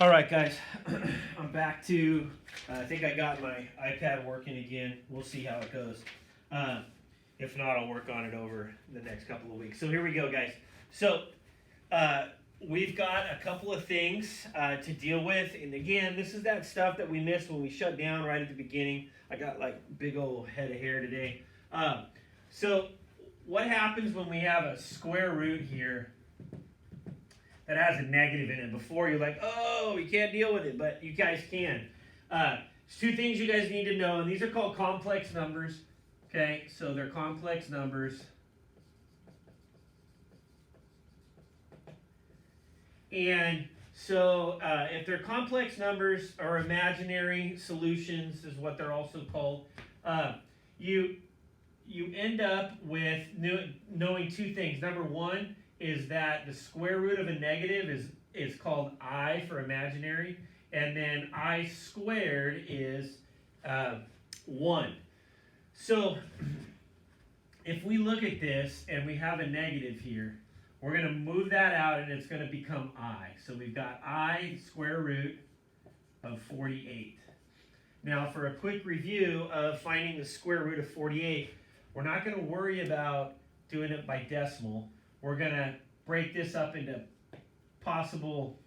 All right, guys, I'm back to, I think I got my iPad working again. We'll see how it goes. If not, I'll work on it over the next couple of weeks. So here we go, guys. So we've got a couple of things to deal with. And again, this is that stuff that we missed when we shut down right at the beginning. I got like big old head of hair today. So what happens when we have a square root here that has a negative in it? Before you're like, oh, we can't deal with it, but you guys can. There's two things you guys need to know, and these are called complex numbers. Okay, so they're complex numbers. And so if they're complex numbers or imaginary solutions is what they're also called, you end up with knowing two things. Number one is that the square root of a negative is called I for imaginary, and then I squared is 1. So if we look at this and we have a negative here, we're going to move that out and it's going to become I. So we've got I square root of 48. Now for a quick review of finding the square root of 48, we're not going to worry about doing it by decimal. We're going to break this up into possible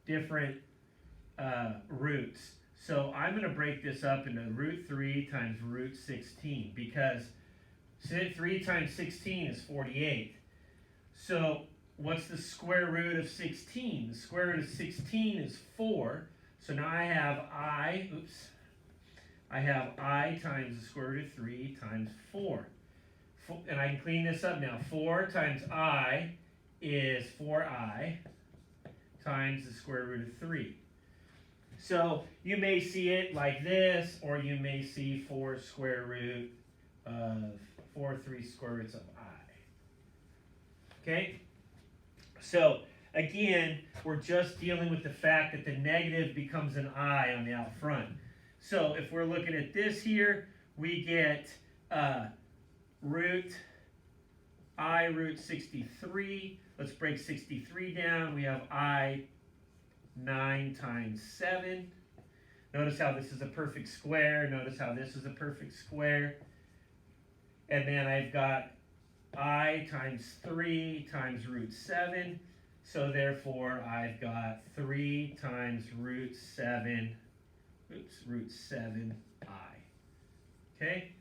different roots. So I'm going to break this up into root 3 times root 16 because 3 times 16 is 48. So what's the square root of 16? The square root of 16 is 4. So now I have I times the square root of 3 times 4. And I can clean this up now. 4 times I is 4I times the square root of 3. So you may see it like this, or you may see 4 square root of 3 square roots of I. Okay? So again, we're just dealing with the fact that the negative becomes an I on the out front. So if we're looking at this here, we get root 63. Let's break 63 down. We have I 9 times 7. Notice how this is a perfect square. Notice how this is a perfect square. And then I've got I times 3 times root 7. So therefore I've got 3 times root 7 I. Okay?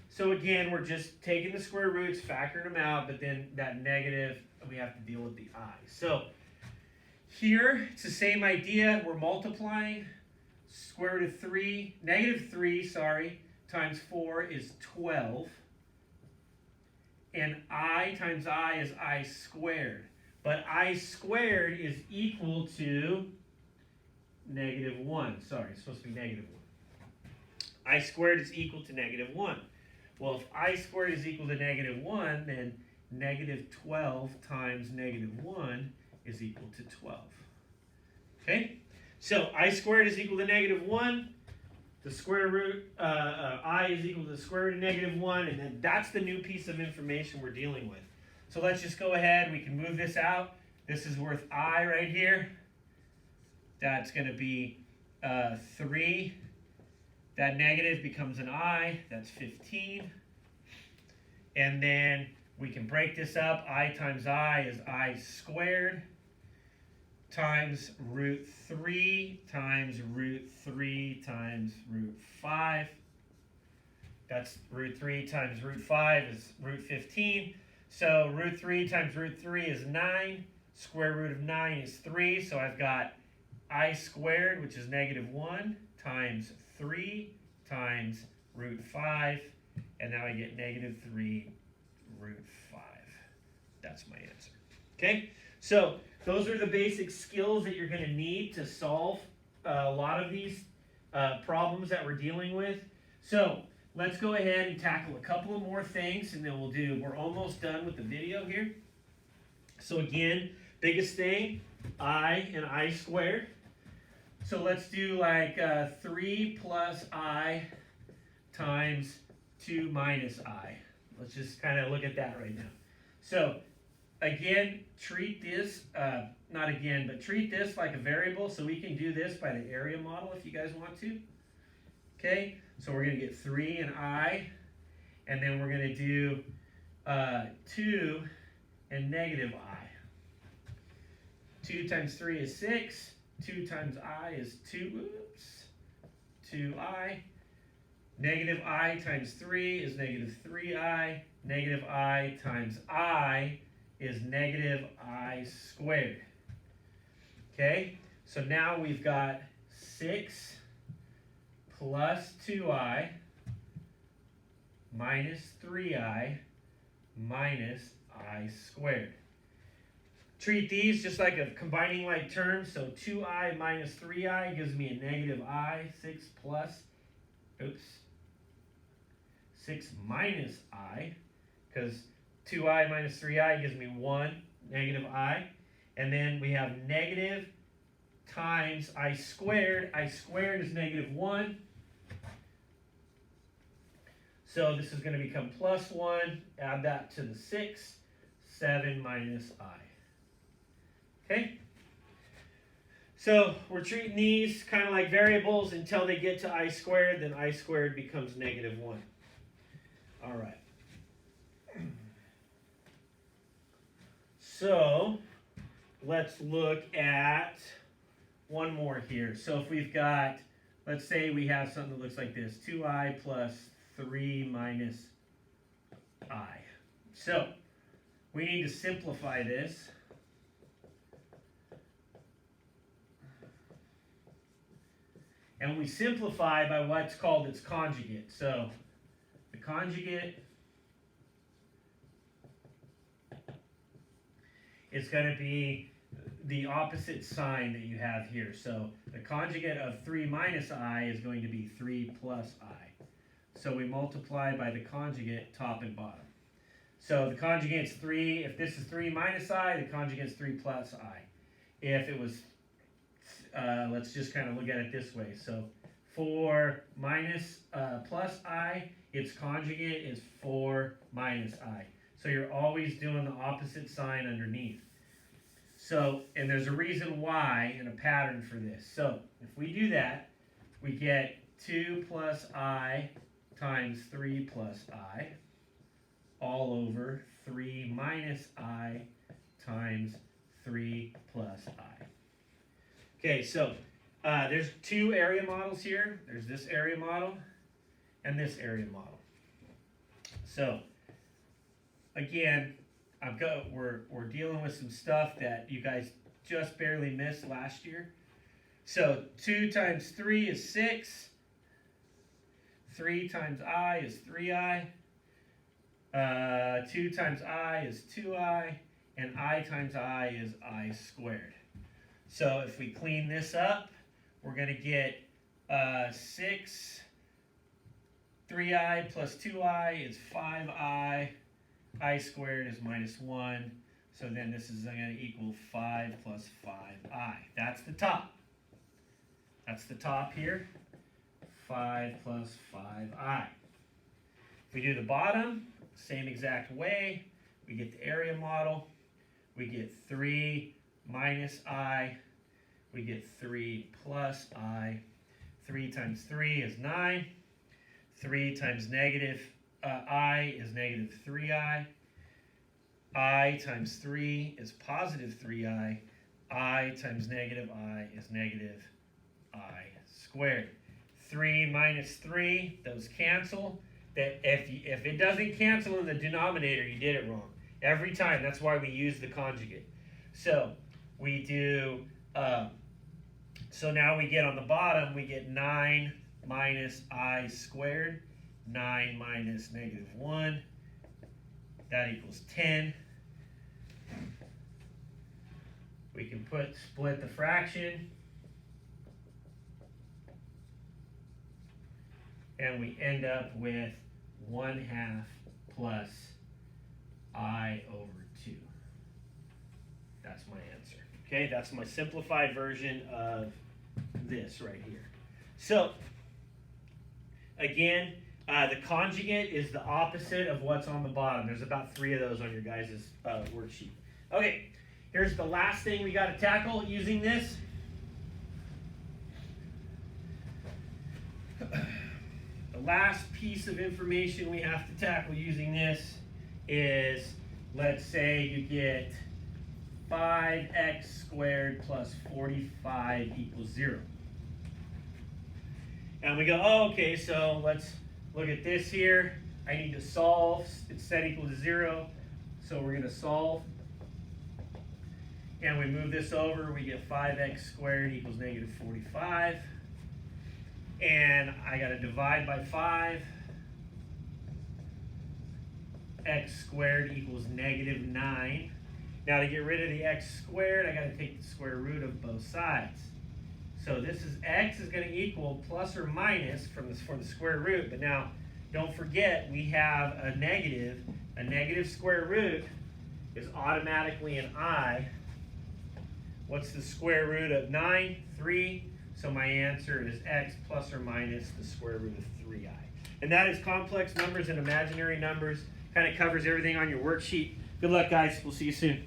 So again, we're just taking the square roots, factoring them out, but then that negative, we have to deal with the I. So here, it's the same idea. We're multiplying. Square root of 3, negative 3, times 4 is 12. And I times I is I squared. But I squared is equal to negative 1. Sorry, it's supposed to be negative 1. I squared is equal to negative 1. Well, if I squared is equal to negative 1, then negative 12 times negative 1 is equal to 12. Okay? So I squared is equal to negative 1. The square root, I is equal to the square root of negative 1. And then that's the new piece of information we're dealing with. So let's just go ahead. We can move this out. This is worth I right here. That's going to be 3. That negative becomes an I. That's 15. And then we can break this up. I times I is I squared times root 3 times root 3 times root 5. That's root 3 times root 5 is root 15. So root 3 times root 3 is 9. Square root of 9 is 3. So I've got I squared, which is negative 1, times 3 times root 5. And now I get negative 3 root 5. That's my answer. Okay? So those are the basic skills that you're going to need to solve a lot of these problems that we're dealing with. So let's go ahead and tackle a couple of more things, and then we're almost done with the video here. So again, biggest thing, I and I squared. So let's do like 3 plus I times 2 minus I. Let's just kind of look at that right now. So again, treat this, not again, but treat this like a variable, so we can do this by the area model if you guys want to. Okay, so we're going to get 3 and I, and then we're going to do 2 and negative I. 2 times 3 is 6, 2 times I is 2I. Negative I times 3 is negative 3I. Negative I times I is negative I squared. Okay, so now we've got 6 plus 2I minus 3I minus I squared. Treat these just like a combining like term, so 2I minus 3I gives me a negative I, 6 minus I, because 2I minus 3I gives me 1, negative I, and then we have negative times I squared is negative 1, so this is going to become plus 1, add that to the 6, 7 minus I. Okay? So we're treating these kind of like variables until they get to I squared, then I squared becomes negative 1. All right. So let's look at one more here. So if we've got, let's say we have something that looks like this, 2I plus 3 minus I. So we need to simplify this. And we simplify by what's called its conjugate. So the conjugate is going to be the opposite sign that you have here. So the conjugate of 3 minus I is going to be 3 plus I. So we multiply by the conjugate top and bottom. So the conjugate's 3. If this is 3 minus I, the conjugate's 3 plus I. If it was, let's just kind of look at it this way. So 4 minus plus I, its conjugate is 4 minus I. So you're always doing the opposite sign underneath. So, and there's a reason why and a pattern for this. So if we do that, we get 2 plus I times 3 plus I all over 3 minus I times 3 plus I. Okay, so there's two area models here. There's this area model and this area model. So again, we're dealing with some stuff that you guys just barely missed last year. So 2 times 3 is 6. 3 times I is 3I. 2 times I is 2I. And I times I is I squared. So if we clean this up, we're going to get 6. 3I plus 2I is 5I. I squared is minus 1. So then this is going to equal 5 plus 5I. That's the top. That's the top here. 5 plus 5I. If we do the bottom, same exact way. We get the area model. We get 3 minus I. We get 3 plus I. 3 times 3 is 9. 3 times negative I is negative 3I. I times 3 is positive 3I. I times negative I is negative I squared. 3 minus 3, those cancel. That if it doesn't cancel in the denominator, you did it wrong. Every time, that's why we use the conjugate. So we do, so now we get on the bottom, we get 9 minus I squared. 9 minus negative 1, that equals 10. We can split the fraction, and we end up with 1/2 plus I over 2. That's my answer. Okay, that's my simplified version of this right here. So, again, the conjugate is the opposite of what's on the bottom. There's about 3 of those on your guys' worksheet. Okay, here's the last thing we got to tackle using this. The last piece of information we have to tackle using this is, let's say you get 5x squared plus 45 equals 0. And we go, oh, okay, so let's look at this here. I need to solve. It's set equal to 0, so we're going to solve. And we move this over, we get 5x squared equals negative 45. And I got to divide by 5. X squared equals negative 9. Now to get rid of the x squared, I got to take the square root of both sides. So this is x is going to equal plus or minus for the square root. But now don't forget we have a negative. A negative square root is automatically an I. What's the square root of 9? 3. So my answer is x plus or minus the square root of 3i. And that is complex numbers and imaginary numbers. Kind of covers everything on your worksheet. Good luck, guys. We'll see you soon.